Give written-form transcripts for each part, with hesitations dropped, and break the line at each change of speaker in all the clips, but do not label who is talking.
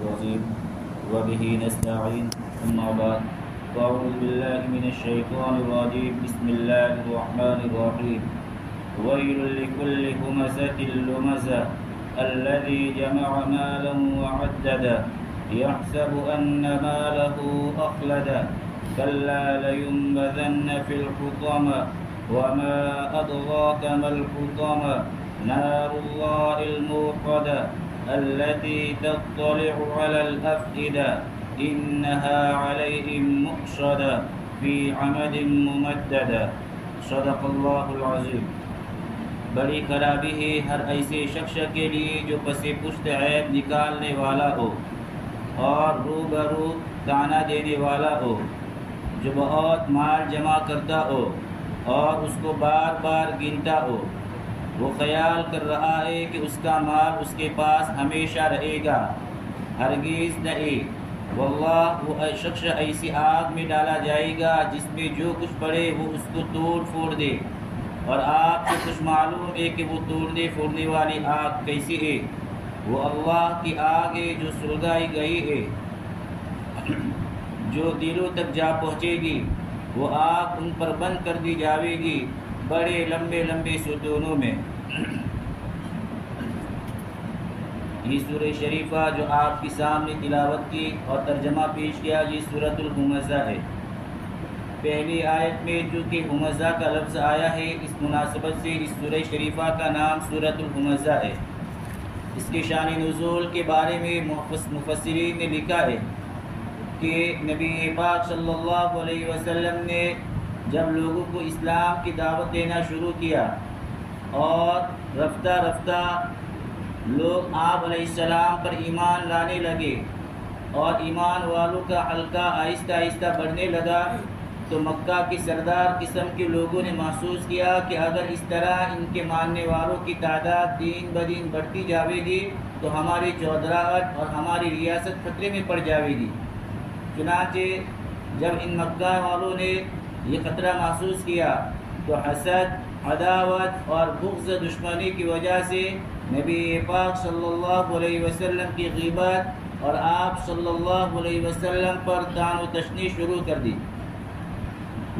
الرجيم وبه نستعين أما بعد فأعوذ بالله من الشيطان الرجيم بسم الله الرحمن الرحيم ويل لكل همزة لمزة الذي جمع مالا وعدده يحسب أن ماله أخلده كلا لينبذن في الحطمة وما أدراك ما الحطمة نار الله الموقدة التي تطلع على الأفئدة إنها عليهم مؤصدة في عمد ممددة صدق الله العظيم۔ بڑی خرابی ہے ہر ایسے شخص کے لیے جو پس پشت عیب نکالنے والا ہو اور روبرو تانا دینے والا ہو، جو بہت مال جمع کرتا ہو اور اس کو بار بار گنتا ہو۔ وہ خیال کر رہا ہے کہ اس کا مال اس کے پاس ہمیشہ رہے گا، ہرگز نہیں۔ واللہ وہ شخص ایسی آگ میں ڈالا جائے گا جس میں جو کچھ پڑے وہ اس کو توڑ پھوڑ دے، اور آپ کو کچھ معلوم ہے کہ وہ توڑنے پھوڑنے والی آگ کیسی ہے؟ وہ اللہ کی آگ ہے جو سلگائی گئی ہے، جو دلوں تک جا پہنچے گی۔ وہ آگ ان پر بند کر دی جاوے گی بڑے لمبے لمبے ستونوں میں۔ یہ سورہ شریفہ جو آپ کے سامنے تلاوت کی اور ترجمہ پیش کیا، یہ سورۃ الہمزہ ہے۔ پہلی آیت میں جو کہ ہمزہ کا لفظ آیا ہے، اس مناسبت سے اس سورہ شریفہ کا نام سورۃ الہمزہ ہے۔ اس کے شان نزول کے بارے میں مفسرین نے لکھا ہے کہ نبی پاک صلی اللہ علیہ وسلم نے جب لوگوں کو اسلام کی دعوت دینا شروع کیا اور رفتہ رفتہ لوگ آپ علیہ السلام پر ایمان لانے لگے اور ایمان والوں کا حلقہ آہستہ آہستہ بڑھنے لگا، تو مکہ کے سردار قسم کے لوگوں نے محسوس کیا کہ اگر اس طرح ان کے ماننے والوں کی تعداد دن بدن بڑھتی جاوے گی تو ہماری چودراہٹ اور ہماری ریاست خطرے میں پڑ جاوے گی۔ چنانچہ جب ان مکہ والوں نے یہ خطرہ محسوس کیا تو حسد، عداوت اور بغض دشمنی کی وجہ سے نبی پاک صلی اللہ علیہ وسلم کی غیبت اور آپ صلی اللہ علیہ وسلم پر طعن و تشنیع شروع کر دی۔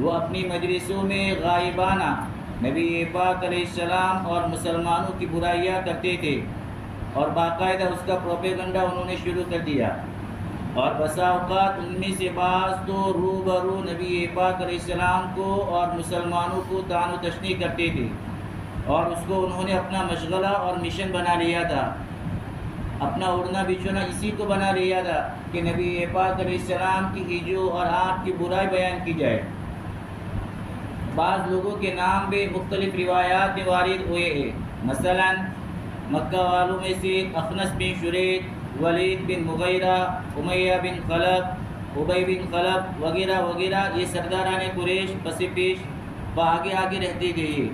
وہ اپنی مجلسوں میں غائبانہ نبی پاک علیہ السلام اور مسلمانوں کی برائیاں کرتے تھے، اور باقاعدہ اس کا پروپیگنڈا انہوں نے شروع کر دیا، اور بسا اوقات ان میں سے بعض تو روبرو نبی پاک علیہ السلام کو اور مسلمانوں کو طعن و تشنیع کرتے تھے، اور اس کو انہوں نے اپنا مشغلہ اور مشن بنا لیا تھا، اپنا اڑنا بچھونا اسی کو بنا لیا تھا کہ نبی پاک علیہ السلام کی ہجو اور آپ کی برائی بیان کی جائے۔ بعض لوگوں کے نام بھی مختلف روایات میں وارد ہوئے ہیں، مثلا مکہ والوں میں سے اخنس بن شریح، ولید بن مغیرہ، امیہ بن خلف، ابی بن خلف وغیرہ وغیرہ، یہ سرداران قریش پس پیش آگے آگے رہتے گئے،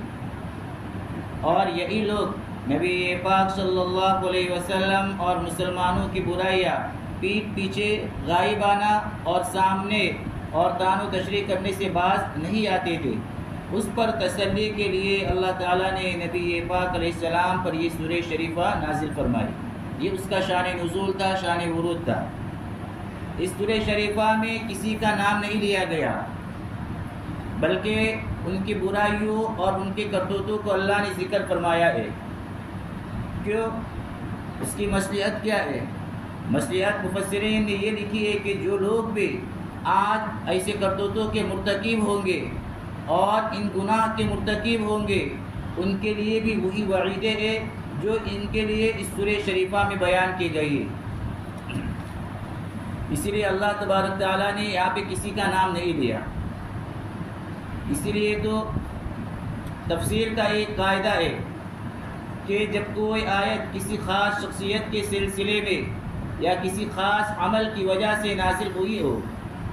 اور یہی لوگ نبی پاک صلی اللہ علیہ وسلم اور مسلمانوں کی برائیاں پیٹھ پیچھے غائبانہ اور سامنے اور طعن و تشریح کرنے سے باز نہیں آتے تھے۔ اس پر تسلی کے لیے اللہ تعالیٰ نے نبی پاک علیہ السلام پر یہ سورہ شریفہ نازل فرمائی۔ یہ اس کا شان نزول تھا، شان ورود تھا۔ اس سورہ شریفہ میں کسی کا نام نہیں لیا گیا، بلکہ ان کی برائیوں اور ان کے کرتوتوں کو اللہ نے ذکر فرمایا ہے۔ کیوں؟ اس کی مصلحت کیا ہے؟ مصلحت مفسرین نے یہ لکھی ہے کہ جو لوگ بھی آج ایسے کرتوتوں کے مرتکب ہوں گے اور ان گناہ کے مرتکب ہوں گے، ان کے لیے بھی وہی وعیدیں ہیں جو ان کے لیے اس سورہ شریفہ میں بیان کی گئی ہے۔ اسی لیے اللہ تبارک تعالیٰ نے یہاں پہ کسی کا نام نہیں لیا۔ اسی لیے تو تفسیر کا ایک قاعدہ ہے کہ جب کوئی آیت کسی خاص شخصیت کے سلسلے میں یا کسی خاص عمل کی وجہ سے نازل ہوئی ہو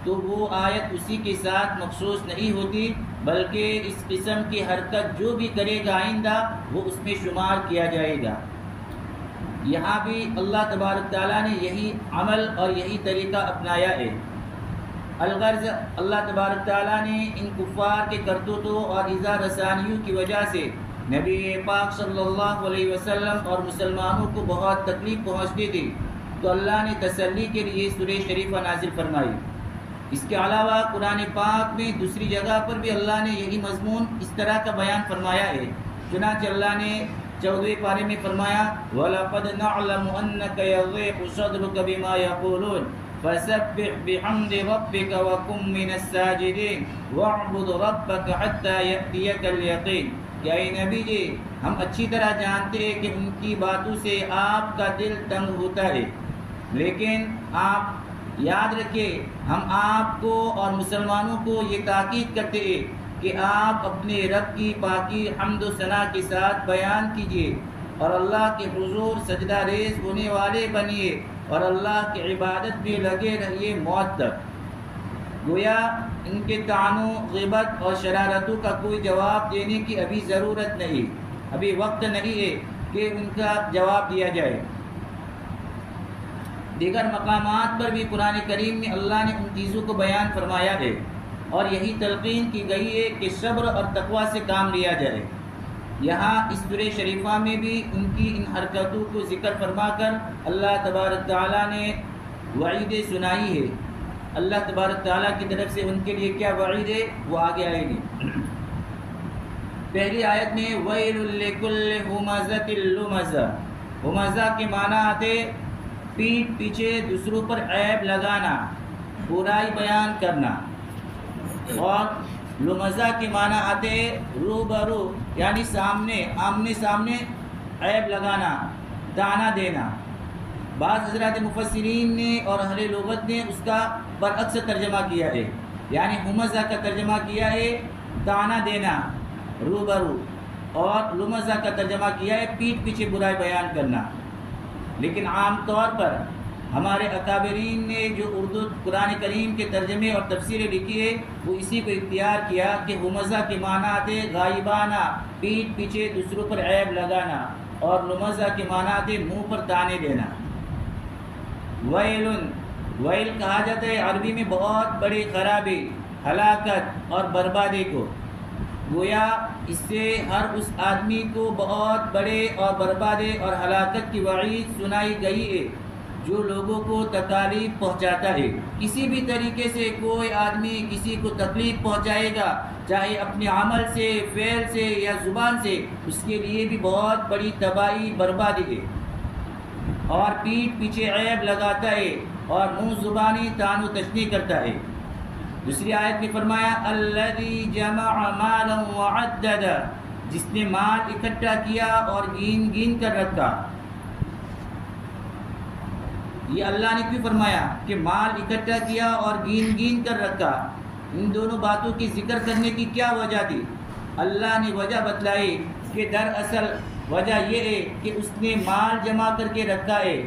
تو وہ آیت اسی کے ساتھ مخصوص نہیں ہوتی، بلکہ اس قسم کی حرکت جو بھی کرے گا آئندہ وہ اس میں شمار کیا جائے گا۔ یہاں بھی اللہ تبارک تعالیٰ نے یہی عمل اور یہی طریقہ اپنایا ہے۔ الغرض اللہ تبارک تعالیٰ نے ان کفار کے کرتوتوں اور اظہار رسانیوں کی وجہ سے نبی پاک صلی اللہ علیہ وسلم اور مسلمانوں کو بہت تکلیف پہنچتی تھی، تو اللہ نے تسلی کے لیے سورہ شریفہ نازل فرمائی۔ اس کے علاوہ قرآن پاک میں دوسری جگہ پر بھی اللہ نے یہی مضمون اس طرح کا بیان فرمایا ہے۔ چنانچہ اللہ نے 14ویں پارے میں فرمایا وَلَقَدْ نَعْلَمُ أَنَّكَ يَضِيقُ صَدْرُكَ بِمَا يَقُولُونَ فَسَبِّحْ بِحَمْدِ رَبِّكَ وَكُن مِّنَ السَّاجِدِينَ وَاعْبُدْ رَبَّكَ حَتَّى يَأْتِيَكَ الْيَقِينُ۔ کہ اے نبی جی ہم اچھی طرح جانتے ہیں کہ ان کی باتوں سے آپ کا دل تنگ ہوتا ہے، لیکن آپ یاد رکھیں ہم آپ کو اور مسلمانوں کو یہ تاکید کرتے ہیں کہ آپ اپنے رب کی پاکی حمد و ثنا کے ساتھ بیان کیجیے اور اللہ کے حضور سجدہ ریز ہونے والے بنیے اور اللہ کی عبادت میں لگے رہیے موت تک۔ گویا ان کے طعنوں، غیبت اور شرارتوں کا کوئی جواب دینے کی ابھی ضرورت نہیں، ابھی وقت نہیں ہے کہ ان کا جواب دیا جائے۔ دیگر مقامات پر بھی قرآن کریم میں اللہ نے ان چیزوں کو بیان فرمایا ہے اور یہی تلقین کی گئی ہے کہ صبر اور تقوی سے کام لیا جائے۔ یہاں اس سورہ شریفہ میں بھی ان کی ان حرکتوں کو ذکر فرما کر اللہ تبارک تعالیٰ نے وعید سنائی ہے۔ اللہ تبارک تعالیٰ کی طرف سے ان کے لیے کیا وعید ہے وہ آگے آئے گی۔ پہلی آیت میں وَيْلٌ لِّكُلِّ ہُمَزَةٍ لُمَزَةٍ، ہمزہ کے معنی آتے پیٹھ پیچھے دوسروں پر عیب لگانا، برائی بیان کرنا، اور لمزہ کے معنی آتے روبرو یعنی سامنے آمنے سامنے عیب لگانا، طعنہ دینا۔ بعض حضرات مفسرین نے اور اہل لغت نے اس کا برعکس ترجمہ کیا ہے، یعنی ہمزہ کا ترجمہ کیا ہے طعنہ دینا، روبرو، اور لمزہ کا ترجمہ کیا ہے پیٹھ پیچھے برائی بیان کرنا۔ لیکن عام طور پر ہمارے اکابرین نے جو اردو قرآن کریم کے ترجمے اور تفسیریں لکھی ہے وہ اسی کو اختیار کیا کہ ہمزہ کے معنی آتے غائبانہ، پیٹھ پیچھے دوسروں پر عیب لگانا، اور لمزہ کے معنی آتے منہ پر طعنے دینا۔ ویلن، ویل کہا جاتا ہے عربی میں بہت بڑی خرابی، ہلاکت اور بربادی کو۔ گویا اس سے ہر اس آدمی کو بہت بڑے اور بربادی اور ہلاکت کی وعید سنائی گئی ہے جو لوگوں کو تکالیف پہنچاتا ہے۔ کسی بھی طریقے سے کوئی آدمی کسی کو تکلیف پہنچائے گا، چاہے اپنے عمل سے، فعل سے یا زبان سے، اس کے لیے بھی بہت بڑی تباہی بربادی ہے، اور پیٹھ پیچھے عیب لگاتا ہے اور منہ زبانی طعن و تشنیع کرتا ہے۔ دوسری آیت میں فرمایا الذی جمع مالا وعددا، جس نے مال اکٹھا کیا اور گین گین کر رکھا۔ یہ اللہ نے کیوں فرمایا کہ مال اکٹھا کیا اور گین گین کر رکھا؟ ان دونوں باتوں کی ذکر کرنے کی کیا وجہ تھی؟ اللہ نے وجہ بتلائی کہ دراصل وجہ یہ ہے کہ اس نے مال جمع کر کے رکھا ہے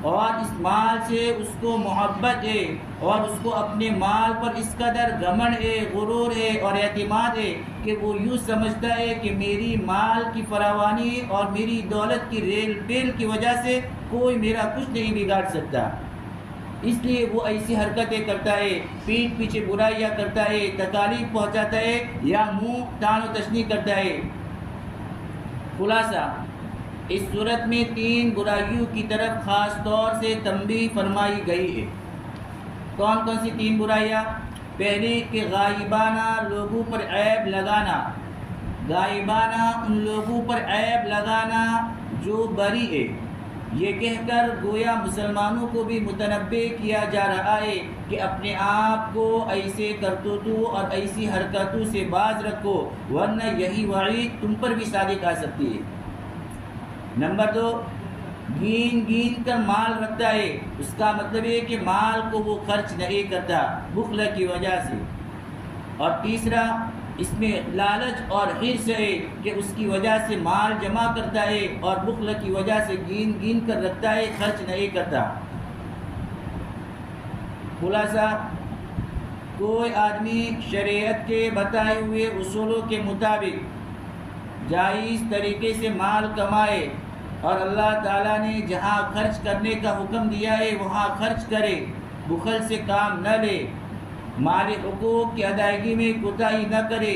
اور اس مال سے اس کو محبت ہے اور اس کو اپنے مال پر اس قدر گھمنڈ ہے، غرور ہے اور اعتماد ہے کہ وہ یوں سمجھتا ہے کہ میری مال کی فراوانی اور میری دولت کی ریل پیل کی وجہ سے کوئی میرا کچھ نہیں بگاڑ سکتا، اس لیے وہ ایسی حرکتیں کرتا ہے، پیٹھ پیچھے برائیاں کرتا ہے، تکالیف پہنچاتا ہے یا منہ طعن و تشنیع کرتا ہے۔ خلاصہ اس صورت میں 3 برائیوں کی طرف خاص طور سے تنبیہ فرمائی گئی ہے۔ کون کون سی 3 برائیاں؟ پہلی کہ غائبانہ لوگوں پر عیب لگانا، غائبانہ ان لوگوں پر عیب لگانا جو بری ہے، یہ کہہ کر گویا مسلمانوں کو بھی متنبہ کیا جا رہا ہے کہ اپنے آپ کو ایسے کرتوتوں اور ایسی حرکتوں سے باز رکھو ورنہ یہی وعید تم پر بھی صادق آ سکتی ہے۔ نمبر 2، گین گین کر مال رکھتا ہے، اس کا مطلب ہے کہ مال کو وہ خرچ نہیں کرتا بخل کی وجہ سے۔ اور تیسرا، اس میں لالچ اور حرص ہے کہ اس کی وجہ سے مال جمع کرتا ہے اور بخل کی وجہ سے گین گین کر رکھتا ہے، خرچ نہیں کرتا۔ خلاصہ کوئی آدمی شریعت کے بتائے ہوئے اصولوں کے مطابق جائز طریقے سے مال کمائے اور اللہ تعالیٰ نے جہاں خرچ کرنے کا حکم دیا ہے وہاں خرچ کرے، بخل سے کام نہ لے، مال حقوق کی ادائیگی میں کوتاہی نہ کرے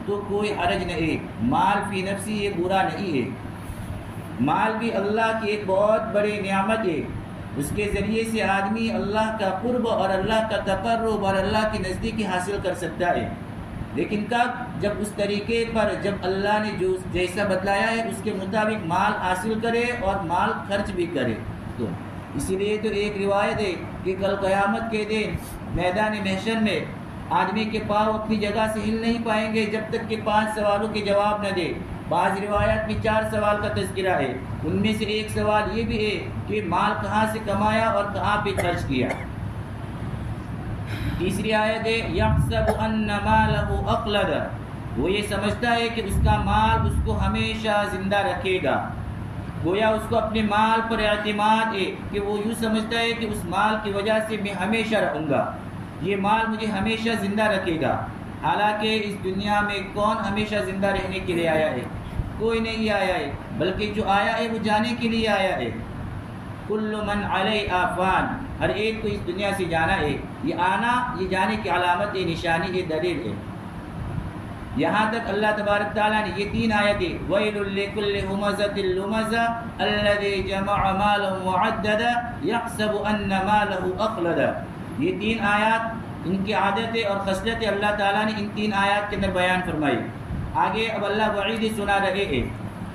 تو کوئی حرج نہیں۔ مال فی نفسی یہ برا نہیں ہے، مال بھی اللہ کی ایک بہت بڑی نعمت ہے، اس کے ذریعے سے آدمی اللہ کا قرب اور اللہ کا تقرب اور اللہ کی نزدیکی حاصل کر سکتا ہے، لیکن کب؟ جب اس طریقے پر، جب اللہ نے جو جیسا بتلایا ہے اس کے مطابق مال حاصل کرے اور مال خرچ بھی کرے۔ تو اسی لیے تو ایک روایت ہے کہ کل قیامت کے دن میدان محشر میں آدمی کے پاؤں اپنی جگہ سے ہل نہیں پائیں گے جب تک کہ 5 سوالوں کے جواب نہ دے۔ بعض روایات میں 4 سوال کا تذکرہ ہے، ان میں سے ایک سوال یہ بھی ہے کہ مال کہاں سے کمایا اور کہاں پہ خرچ کیا۔ تیسری آیت ہے یحسب ان مالہ اخلد، وہ یہ سمجھتا ہے کہ اس کا مال اس کو ہمیشہ زندہ رکھے گا۔ گویا اس کو اپنے مال پر اعتماد ہے کہ وہ یوں سمجھتا ہے کہ اس مال کی وجہ سے میں ہمیشہ رہوں گا، یہ مال مجھے ہمیشہ زندہ رکھے گا۔ حالانکہ اس دنیا میں کون ہمیشہ زندہ رہنے کے لیے آیا ہے؟ کوئی نہیں آیا ہے، بلکہ جو آیا ہے وہ جانے کے لیے آیا ہے۔ کل من علیہا فان، ہر ایک کو اس دنیا سے جانا ہے۔ یہ آنا، یہ جانے کی علامت ہے، نشانی ہے، دلیل ہے۔ یہاں تک اللہ تبارک تعالیٰ نے یہ 3 آیتیں وَيْلٌ لِكُلِّ هُمَزَةٍ لُمَزَةٍ الَّذِي جَمَعَ مَالًا وَعَدَّدَهُ يَحْسَبُ أَنَّ مَالَهُ أَخْلَدَهُ، یہ 3 آیات ان کی عادتیں اور خصلتیں اللہ تعالیٰ نے ان 3 آیات کے اندر بیان فرمائی۔ آگے اب اللہ وعید سنا رہے ہیں۔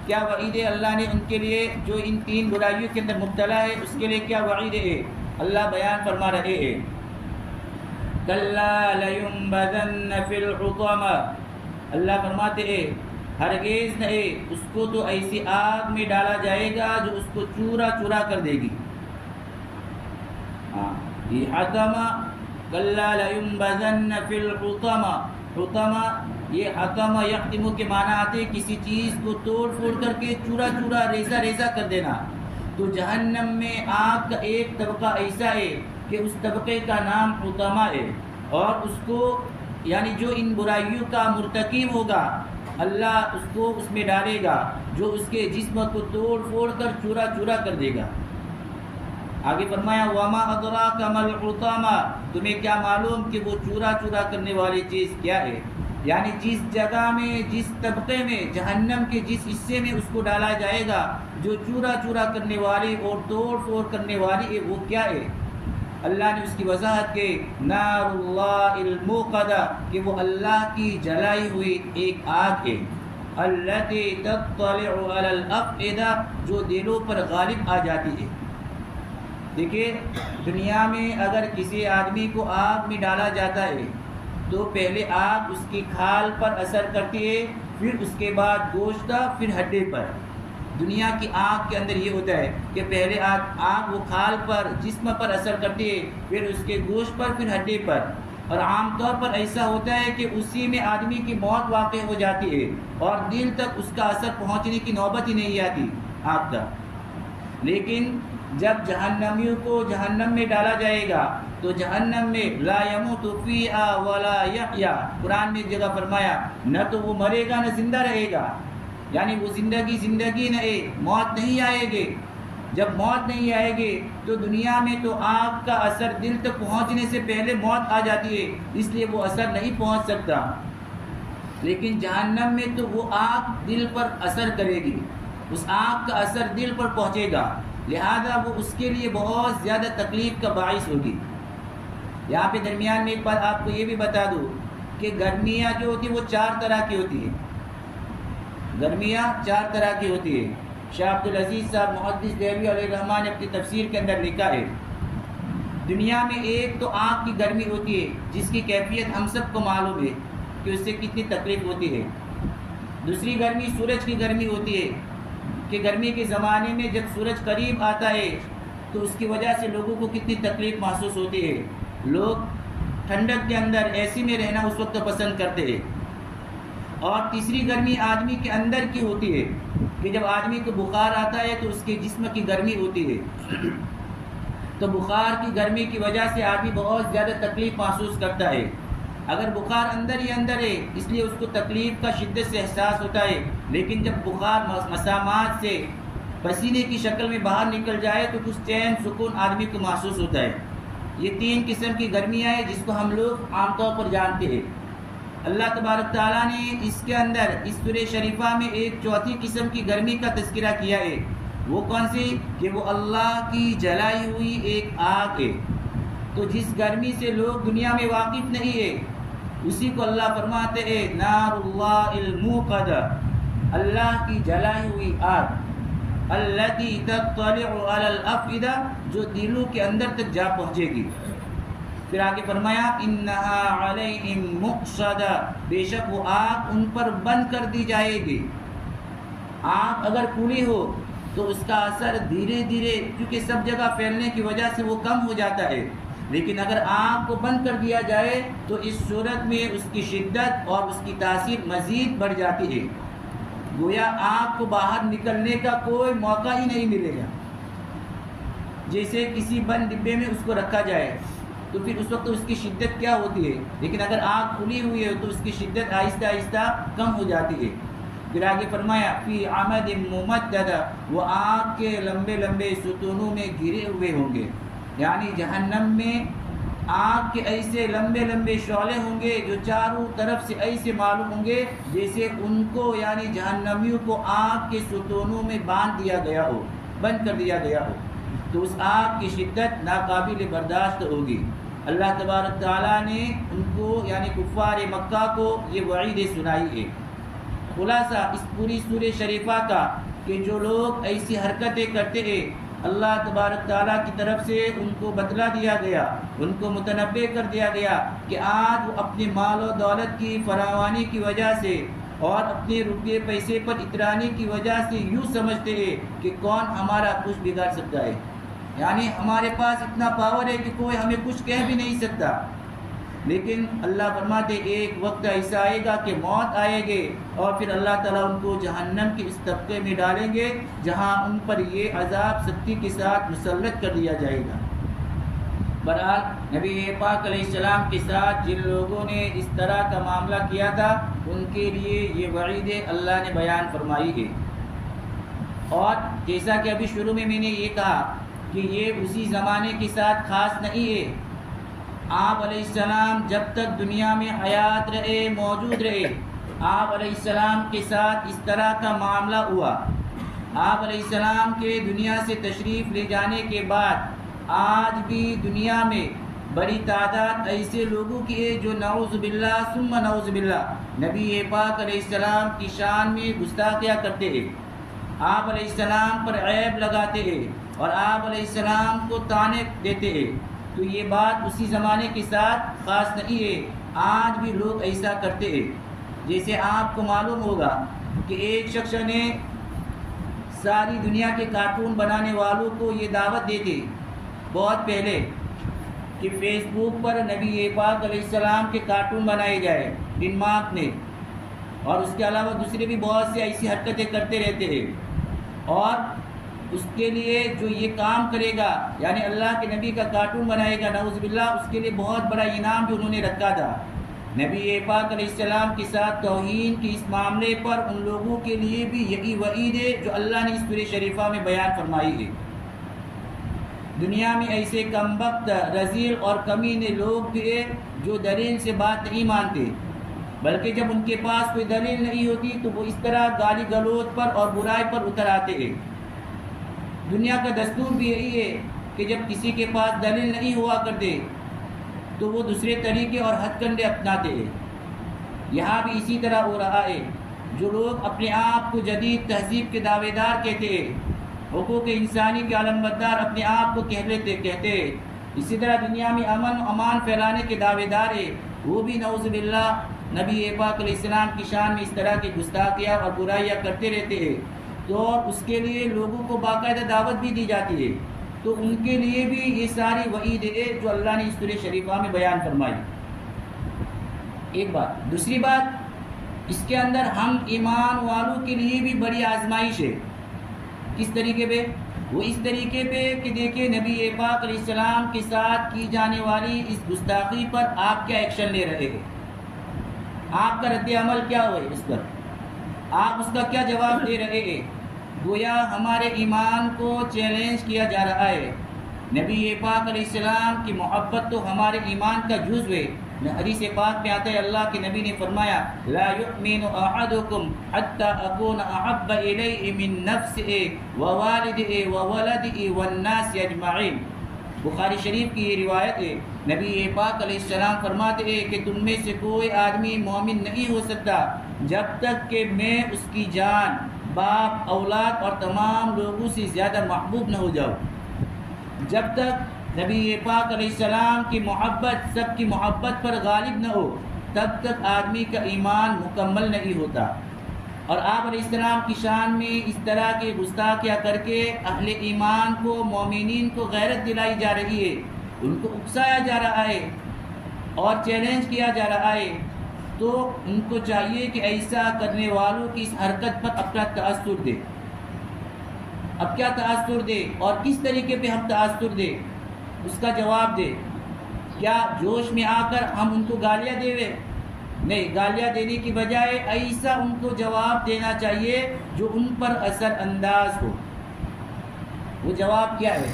کیا وعید اللہ نے ان کے لیے جو ان 3 برائیوں کے اندر مبتلا ہے اس کے لیے کیا وعید ہے؟ اللہ بیان فرما رہے ہیں کَلَّا لَيُنبَذَنَّ فِي الْحُطَمَةِ، اللہ فرماتے ہیں ہرگز نہیں، اس کو تو ایسی آگ میں ڈالا جائے گا جو اس کو چورا چورا کر دے گی۔ یہ حطمہ، کَلَّا لَيُنبَذَنَّ فِي الْحُطَمَةِ، حطمہ یہ حطمہ یحتم کے معنی آتے کسی چیز کو توڑ پھوڑ کر کے چورا چورا ریزہ ریزہ کر دینا۔ تو جہنم میں آگ کا ایک طبقہ ایسا ہے کہ اس طبقے کا نام حطمہ ہے، اور اس کو یعنی جو ان برائیوں کا مرتکب ہوگا اللہ اس کو اس میں ڈالے گا جو اس کے جسم کو توڑ پھوڑ کر چورا چورا کر دے گا۔ آگے فرمایا وَمَا أَدْرَاكَ مَا الْحُطَمَةُ، تمہیں کیا معلوم کہ وہ چورا چورا کرنے والی چیز کیا ہے؟ یعنی جس جگہ میں، جس طبقے میں، جہنم کے جس حصے میں اس کو ڈالا جائے گا جو چورا چورا کرنے والی اور توڑ پھوڑ کرنے والی ہے، وہ کیا ہے؟ اللہ نے اس کی وضاحت کی نار اللہ الموقدہ، کہ وہ اللہ کی جلائی ہوئی ایک آگ ہے، التی تطلع علی الافئدہ، جو دلوں پر غالب آ جاتی ہے۔ دیکھیے دنیا میں اگر کسی آدمی کو آگ میں ڈالا جاتا ہے تو پہلے آگ اس کی کھال پر اثر کرتی ہے، پھر اس کے بعد گوشت، پھر ہڈے پر۔ دنیا کی آگ کے اندر یہ ہوتا ہے کہ پہلے آگ وہ کھال پر، جسم پر اثر کرتی ہے، پھر اس کے گوشت پر، پھر ہڈے پر، اور عام طور پر ایسا ہوتا ہے کہ اسی میں آدمی کی موت واقع ہو جاتی ہے اور دل تک اس کا اثر پہنچنے کی نوبت ہی نہیں آتی آگ تک۔ لیکن جب جہنمیوں کو جہنم میں ڈالا جائے گا تو جہنم میں لا یموت فیہا ولا یحیا، قرآن میں جگہ فرمایا نہ تو وہ مرے گا نہ زندہ رہے گا، یعنی وہ زندگی نہ موت نہیں آئے گی۔ جب موت نہیں آئے گی تو دنیا میں تو آگ کا اثر دل تک پہنچنے سے پہلے موت آ جاتی ہے، اس لیے وہ اثر نہیں پہنچ سکتا۔ لیکن جہنم میں تو وہ آگ دل پر اثر کرے گی، اس آگ کا اثر دل پر پہنچے گا، لہذا وہ اس کے لیے بہت زیادہ تکلیف کا باعث ہوگی۔ یہاں پہ درمیان میں ایک بات آپ کو یہ بھی بتا دوں کہ گرمیاں جو ہوتی ہیں وہ 4 طرح کی ہوتی ہیں، گرمیاں 4 طرح کی ہوتی ہے۔ شاہ عبدالعزیز صاحب محدث دہلوی علیہ الرحمٰن نے اپنی تفسیر کے اندر لکھا ہے دنیا میں ایک تو آگ کی گرمی ہوتی ہے جس کی کیفیت ہم سب کو معلوم ہے کہ اس سے کتنی تکلیف ہوتی ہے۔ دوسری گرمی سورج کی گرمی ہوتی ہے کہ گرمی کے زمانے میں جب سورج قریب آتا ہے تو اس کی وجہ سے لوگوں کو کتنی تکلیف محسوس ہوتی ہے، لوگ ٹھنڈک کے اندر اے سی میں رہنا اس وقت پسند کرتے ہیں۔ اور تیسری گرمی آدمی کے اندر کی ہوتی ہے کہ جب آدمی کو بخار آتا ہے تو اس کے جسم کی گرمی ہوتی ہے، تو بخار کی گرمی کی وجہ سے آدمی بہت زیادہ تکلیف محسوس کرتا ہے۔ اگر بخار اندر ہی اندر ہے اس لیے اس کو تکلیف کا شدت سے احساس ہوتا ہے، لیکن جب بخار مسامات سے پسینے کی شکل میں باہر نکل جائے تو کچھ چین سکون آدمی کو محسوس ہوتا ہے۔ یہ 3 قسم کی گرمیاں ہیں جس کو ہم لوگ عام طور پر جانتے ہیں۔ اللہ تبارک تعالیٰ نے اس کے اندر اس سورہ شریفہ میں ایک چوتھی قسم کی گرمی کا تذکرہ کیا ہے، وہ کون سی؟ کہ وہ اللہ کی جلائی ہوئی ایک آگ ہے۔ تو جس گرمی سے لوگ دنیا میں واقف نہیں ہے اسی کو اللہ فرماتے ہیں نار اللہ الموقدہ، اللہ کی جلائی ہوئی آگ، التی تطلع علی الافئدہ، جو دلوں کے اندر تک جا پہنچے گی۔ پھر آگے فرمایا انہا علیہم مؤصدہ، بے شک وہ آگ ان پر بند کر دی جائے گی۔ آگ اگر کھلی ہو تو اس کا اثر دھیرے دھیرے، کیونکہ سب جگہ پھیلنے کی وجہ سے وہ کم ہو جاتا ہے، لیکن اگر آگ کو بند کر دیا جائے تو اس صورت میں اس کی شدت اور اس کی تاثیر مزید بڑھ جاتی ہے، گویا آگ کو باہر نکلنے کا کوئی موقع ہی نہیں ملے گا۔ جیسے کسی بند ڈبے میں اس کو رکھا جائے تو پھر اس وقت اس کی شدت کیا ہوتی ہے، لیکن اگر آگ کھلی ہوئی ہے تو اس کی شدت آہستہ آہستہ کم ہو جاتی ہے۔ پھر آگے فرمایا فی عمد ممددہ، وہ آگ کے لمبے لمبے ستونوں میں گھرے ہوئے ہوں گے، یعنی جہنم میں آگ کے ایسے لمبے لمبے شعلے ہوں گے جو چاروں طرف سے ایسے معلوم ہوں گے جیسے ان کو یعنی جہنمیوں کو آگ کے ستونوں میں باندھ دیا گیا ہو، بند کر دیا گیا ہو، تو اس آگ کی شدت ناقابل برداشت ہوگی۔ اللہ تبارک تعالیٰ نے ان کو یعنی کفار مکہ کو یہ وعید سنائی ہے۔ خلاصہ اس پوری سورہ شریفہ کا کہ جو لوگ ایسی حرکتیں کرتے ہیں اللہ تبارک تعالیٰ کی طرف سے ان کو بتلا دیا گیا، ان کو متنبع کر دیا گیا کہ آج وہ اپنے مال و دولت کی فراوانی کی وجہ سے اور اپنے روپے پیسے پر اترانے کی وجہ سے یوں سمجھتے ہیں کہ کون ہمارا کچھ بگاڑ سکتا ہے، یعنی ہمارے پاس اتنا پاور ہے کہ کوئی ہمیں کچھ کہہ بھی نہیں سکتا۔ لیکن اللہ فرماتے ایک وقت ایسا آئے گا کہ موت آئے گے اور پھر اللہ تعالیٰ ان کو جہنم کے اس طبقے میں ڈالیں گے جہاں ان پر یہ عذاب سختی کے ساتھ مسلط کر دیا جائے گا۔ بہرحال نبی پاک علیہ السلام کے ساتھ جن لوگوں نے اس طرح کا معاملہ کیا تھا ان کے لیے یہ وعید اللہ نے بیان فرمائی ہے۔ اور جیسا کہ ابھی شروع میں نے یہ کہا کہ یہ اسی زمانے کے ساتھ خاص نہیں ہے، آپ علیہ السلام جب تک دنیا میں حیات رہے موجود رہے آپ علیہ السلام کے ساتھ اس طرح کا معاملہ ہوا۔ آپ علیہ السلام کے دنیا سے تشریف لے جانے کے بعد آج بھی دنیا میں بڑی تعداد ایسے لوگوں کی ہے جو نعوذ باللہ ثم نعوذ باللہ نبی پاک علیہ السلام کی شان میں گستاخیاں کرتے ہیں، آپ علیہ السلام پر عیب لگاتے ہیں اور آپ علیہ السلام کو طعنے دیتے ہیں۔ تو یہ بات اسی زمانے کے ساتھ خاص نہیں ہے، آج بھی لوگ ایسا کرتے ہیں۔ جیسے آپ کو معلوم ہوگا کہ ایک شخص نے ساری دنیا کے کارٹون بنانے والوں کو یہ دعوت دی تھی بہت پہلے کہ فیس بک پر نبی پاک علیہ السلام کے کارٹون بنائے جائے ڈنمارک نے، اور اس کے علاوہ دوسرے بھی بہت سے ایسی حرکتیں کرتے رہتے ہیں، اور اس کے لیے جو یہ کام کرے گا یعنی اللہ کے نبی کا کارٹون بنائے گا نعوذ باللہ، اس کے لیے بہت بڑا انعام بھی انہوں نے رکھا تھا۔ نبی پاک علیہ السلام کے ساتھ توہین کے اس معاملے پر ان لوگوں کے لیے بھی یہی وعید ہے جو اللہ نے اس سورہ شریفہ میں بیان فرمائی ہے۔ دنیا میں ایسے کم بخت رذیل اور کمینے لوگ بھی ہیں جو دلیل سے بات نہیں مانتے، بلکہ جب ان کے پاس کوئی دلیل نہیں ہوتی تو وہ اس طرح گالی گلوچ پر اور برائی پر اتر آتے ہیں۔ دنیا کا دستور بھی یہی ہے کہ جب کسی کے پاس دلیل نہیں ہوا کرتے تو وہ دوسرے طریقے اور ہتھ کنڈے اپناتے ہیں۔ یہاں بھی اسی طرح ہو رہا ہے، جو لوگ اپنے آپ کو جدید تہذیب کے دعوے دار کہتے ہیں، حقوق انسانی کے علمبردار اپنے آپ کو کہتے ہیں، اسی طرح دنیا میں امن و امان پھیلانے کے دعوے دار ہیں، وہ بھی نعوذ باللہ نبی پاک علیہ السلام کی شان میں اس طرح کی گستاخیاں اور برائیاں کرتے رہتے ہیں، تو اس کے لیے لوگوں کو باقاعدہ دعوت بھی دی جاتی ہے۔ تو ان کے لیے بھی یہ ساری وعید ہے جو اللہ نے اس سورہ شریفہ میں بیان فرمائی۔ ایک بات، دوسری بات، اس کے اندر ہم ایمان والوں کے لیے بھی بڑی آزمائش ہے۔ کس طریقے پہ؟ وہ اس طریقے پہ کہ دیکھیں نبی پاک علیہ السلام کے ساتھ کی جانے والی اس گستاخی پر آپ کیا ایکشن لے رہے ہیں، آپ کا رد عمل کیا ہوئے اس پر، آپ اس کا کیا جواب دے رہے ہیں۔ گویا ہمارے ایمان کو چیلنج کیا جا رہا ہے، نبی پاک علیہ السلام کی محبت تو ہمارے ایمان کا جزو ہے۔ حدیث پاک میں آتا ہے اللہ کے نبی نے فرمایا لا یؤمن احدکم حتی اکون احب الیہ من نفسہ ووالدہ وولدہ والناس اجمعین۔ بخاری شریف کی یہ روایت ہے۔ نبی پاک علیہ السلام فرماتے ہیں کہ تم میں سے کوئی آدمی مومن نہیں ہو سکتا جب تک کہ میں اس کی جان، باپ، اولاد اور تمام لوگوں سے زیادہ محبوب نہ ہو جاؤں۔ جب تک نبی پاک علیہ السلام کی محبت سب کی محبت پر غالب نہ ہو تب تک آدمی کا ایمان مکمل نہیں ہوتا۔ اور آپ علیہ السلام کی شان میں اس طرح کے گستاخیاں کر کے اہل ایمان کو، مومنین کو غیرت دلائی جا رہی ہے، ان کو اکسایا جا رہا ہے اور چیلنج کیا جا رہا ہے، تو ان کو چاہیے کہ ایسا کرنے والوں کی اس حرکت پر اپنا تأثر دے۔ اب کیا تأثر دے اور کس طریقے پہ ہم تأثر دے، اس کا جواب دے۔ کیا جوش میں آ کر ہم ان کو گالیاں دے؟ نہیں، گالیاں دینے کی بجائے ایسا ان کو جواب دینا چاہیے جو ان پر اثر انداز ہو۔ وہ جواب کیا ہے؟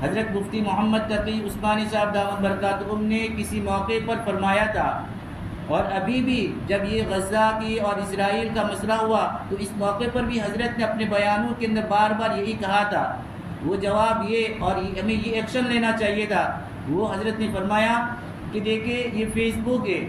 حضرت مفتی محمد تقی عثمانی صاحب دامت برکاتہم نے کسی موقع پر فرمایا تھا، اور ابھی بھی جب یہ غزہ کی اور اسرائیل کا مسئلہ ہوا تو اس موقع پر بھی حضرت نے اپنے بیانوں کے اندر بار بار یہی کہا تھا۔ وہ جواب یہ، اور ہمیں یہ ایکشن لینا چاہیے تھا۔ وہ حضرت نے فرمایا کہ دیکھیں یہ فیس بک ہے،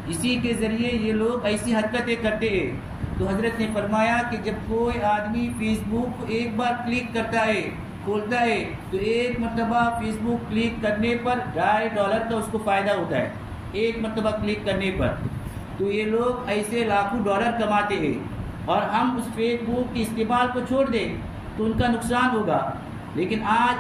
اسی کے ذریعے یہ لوگ ایسی حرکتیں کرتے ہیں۔ تو حضرت نے فرمایا کہ جب کوئی آدمی فیس بک کو ایک بار کلک کرتا ہے، کھولتا ہے، تو ایک مرتبہ فیس بک کلک کرنے پر $2.5 کا اس کو فائدہ ہوتا ہے، ایک مرتبہ کلک کرنے پر۔ تو یہ لوگ ایسے لاکھوں ڈالر کماتے ہیں، اور ہم اس فیس بک کے استعمال کو چھوڑ دیں تو ان کا نقصان ہوگا۔ لیکن آج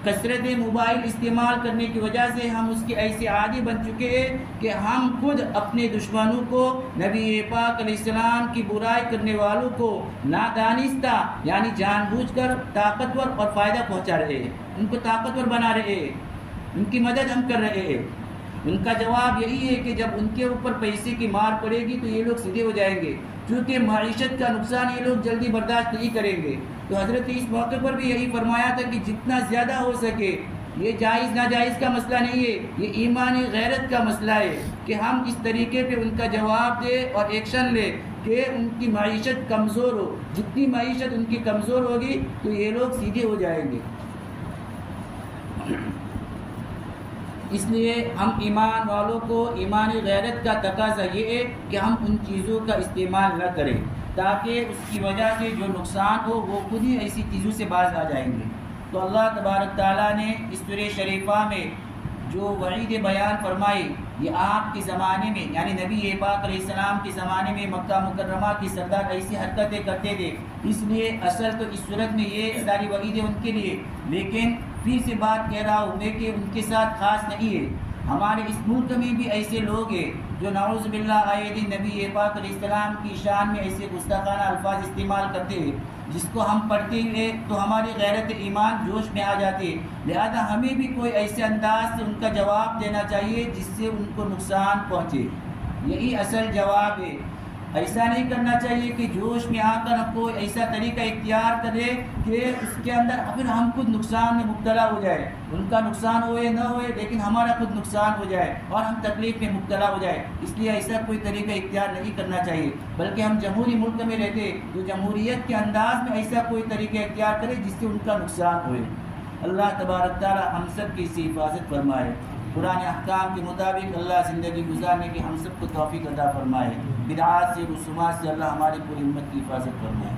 کثرت موبائل استعمال کرنے کی وجہ سے ہم اس کے ایسے عادی بن چکے ہیں کہ ہم خود اپنے دشمنوں کو، نبی پاک علیہ السلام کی برائی کرنے والوں کو نادانستہ یعنی جان بوجھ کر طاقتور اور فائدہ پہنچا رہے ہیں، ان کو طاقتور بنا رہے ہیں، ان کی مدد ہم کر رہے ہیں۔ ان کا جواب یہی ہے کہ جب ان کے اوپر پیسے کی مار پڑے گی تو یہ لوگ سیدھے ہو جائیں گے، کیونکہ معیشت کا نقصان یہ لوگ جلدی برداشت نہیں کریں گے۔ تو حضرت نے اس موقع پر بھی یہی فرمایا تھا کہ جتنا زیادہ ہو سکے، یہ جائز ناجائز کا مسئلہ نہیں ہے، یہ ایمانی غیرت کا مسئلہ ہے کہ ہم اس طریقے پہ ان کا جواب دیں اور ایکشن لیں کہ ان کی معیشت کمزور ہو۔ جتنی معیشت ان کی کمزور ہوگی تو یہ لوگ سیدھے ہو جائیں گے۔ اس لیے ہم ایمان والوں کو ایمانی غیرت کا تقاضا یہ ہے کہ ہم ان چیزوں کا استعمال نہ کریں، تاکہ اس کی وجہ سے جو نقصان ہو وہ خود ہی ایسی چیزوں سے باز آ جائیں گے۔ تو اللہ تبارک تعالیٰ نے اس سورہ شریفہ میں جو وعید بیان فرمائی، یہ آپ کے زمانے میں یعنی نبی پاک علیہ السلام کے زمانے میں مکہ مکرمہ کی سردار ایسی حرکتیں کرتے تھے، اس لیے اصل تو اس صورت میں یہ ساری وعیدیں ان کے لیے، لیکن پھر سے بات کہہ رہا ہوں میں کہ ان کے ساتھ خاص نہیں ہے۔ ہمارے اس ملک میں بھی ایسے لوگ ہیں جو نعوذ باللہ آئے دن نبی پاک علیہ السلام کی شان میں ایسے گستاخانہ الفاظ استعمال کرتے ہیں، جس کو ہم پڑھتے ہوئے تو ہماری غیرت ایمان جوش میں آ جاتی ہے۔ لہذا ہمیں بھی کوئی ایسے انداز سے ان کا جواب دینا چاہیے جس سے ان کو نقصان پہنچے، یہی اصل جواب ہے۔ ایسا نہیں کرنا چاہیے کہ جوش میں آ کر ہم کوئی ایسا طریقہ اختیار کرے کہ اس کے اندر پھر ہم خود نقصان میں مبتلا ہو جائے، ان کا نقصان ہوئے نہ ہوئے لیکن ہمارا خود نقصان ہو جائے اور ہم تکلیف میں مبتلا ہو جائے۔ اس لیے ایسا کوئی طریقہ اختیار نہیں کرنا چاہیے، بلکہ ہم جمہوری ملک میں رہتے تو جمہوریت کے انداز میں ایسا کوئی طریقہ اختیار کرے جس سے ان کا نقصان ہوئے۔ اللہ تبارک تعالی ہم سب کی اس کی حفاظت فرمائے، قرآن احکام کے مطابق اللہ زندگی گزارنے کی ہم سب کو توفیق عطا فرمائے، بدعات سے رسومات سے اللہ ہماری پوری امت کی حفاظت فرمائے۔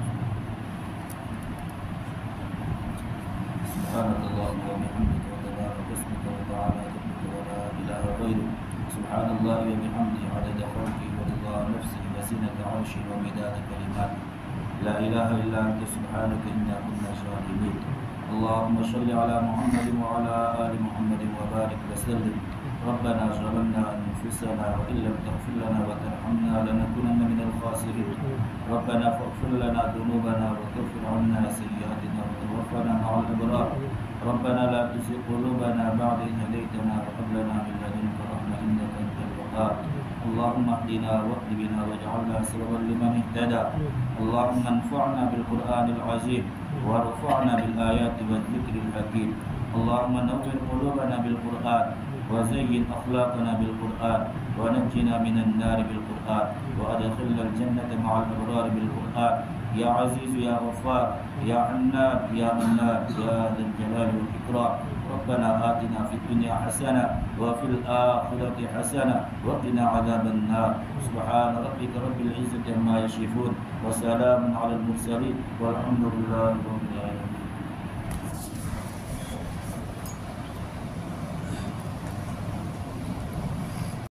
سبحانک اللہم وبحمدک وتبارک اسمک وتعالی جدک ولا الہ غیرک، سبحان اللہ وبحمدہ عدد خلقہ ورضا نفسہ وزنۃ عرشہ ومداد کلماتہ، لا الہ الا انت سبحانک انا کنا ظالمین۔ اللهم صل على محمد وعلى آل محمد وبارك وسلم۔ ربنا ظلمنا أنفسنا وإن لم تغفر لنا وترحمنا لنكونن من الخاسرين۔ ربنا فاغفر لنا ذنوبنا وكفر عنا سيئاتنا وتوفنا مع الأبرار۔ ربنا لا تزغ قلوبنا بعد إذ هديتنا وهب لنا من لدنك رحمة إنك أنت الوهاب۔ اللهم اهدنا واهد بنا واجعلنا سببا لمن اهتدى۔ اللهم انفعنا بالقرآن العظيم وارفعنا بالآيات والذكر الحكيم. اللهم نور قلوبنا بالقرآن وزين أخلاقنا بالقرآن ونجنا من النار بالقرآن وأدخلنا الجنة مع الأبرار بالقرآن. يا عزيز يا غفار يا عناب يا منان يا ذا الجلال والإكرام. ربنا آتنا في الدنيا حسنة وفي الآخرة حسنة وقنا عذاب النار. سبحان ربك رب العزة عما يصفون وسلام على المرسلين والحمد لله رب العالمين.